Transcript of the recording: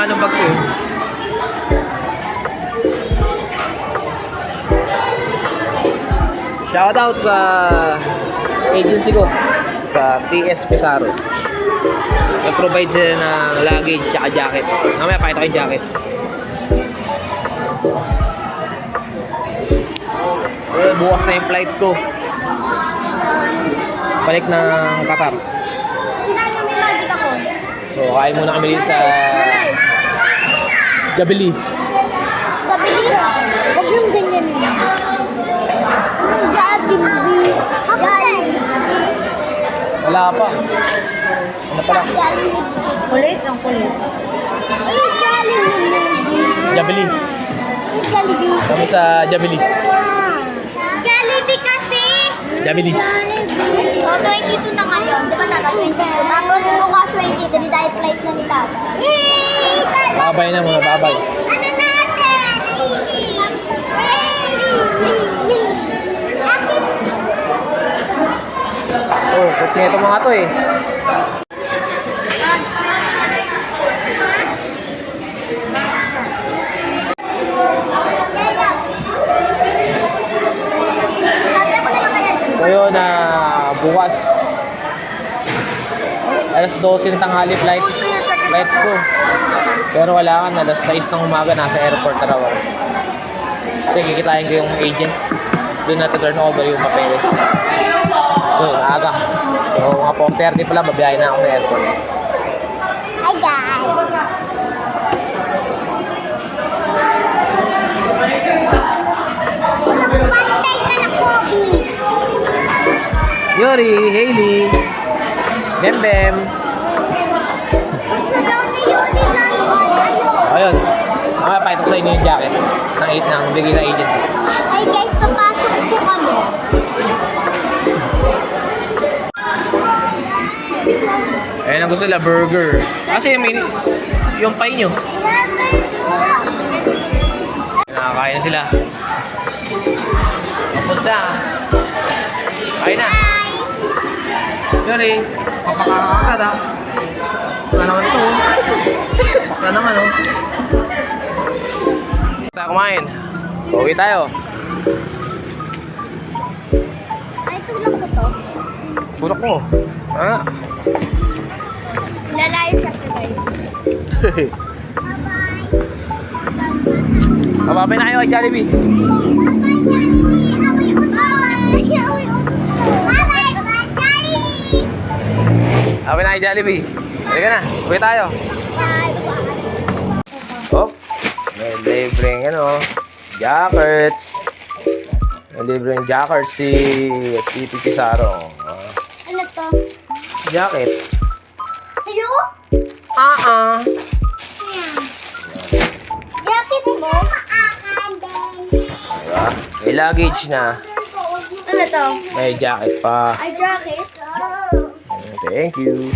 Anong bag ko eh? Shoutout sa agency ko sa TS Pesaro. Nag-provide sila ng luggage at jacket. Mamaya pakita ko yung jacket. So, bukas na yung flight ko. Balik ng Qatar. Tinahin mo may magic ako. So, kain muna kami dito sa Gabili. Gabili? Huwag yung ganyan yun. Ang Gabili. Wala pa. Ano pa lang? Kulit? Ang kulit. Ang Jollibee. Gabili. Ang Jollibee. Kami sa Gabili. Jollibee kasi. Gabili. So, 22 na ngayon. Di ba tata 22? Tapos bukas 23 dahil flight na ni tata. Yay! Babay na mga babay. Ano natin? Oh, kompleto mga to eh. So yun, bukas alas 12 ng tanghali flight ko. Pero wala ka, alas 6 ng umaga nasa airport na raw. Kasi kikitain ko yung agent. Doon natin turn over yung papeles. So yun, aga. So mga 4:30 pala, babiyahin na ako ng airport. Hi guys! Pantay ka na, Kobe! Yuri, Hailey, Bem. Nagaw na yun lang. Ayun, makapahit ko sa inyo yung jacket ng bigay ng agency. Hi guys, papasok po kami. Ayun ang gusto nila, burger. Kasi yung pie nyo. Nakakain na sila. Papunta. Kain na. Yuri, papakakakad ha. Baka naman ito. Baka naman oh. Basta kumain. Uwi tayo. Ay, tulog ko to. Tulok mo. Ah. Lalayas ka pa guys. Mababay na kayo kay Jollibee. Mababay na kay Jollibee. Halika na, uwi tayo. Oh, may libreng jackets. May libreng jackets si Titi Pizarro. Ano to? Jacket. Sa'yo? Jacket mo? Diba? May luggage na. Ano to? May jacket pa. Ay, jacket? Thank you.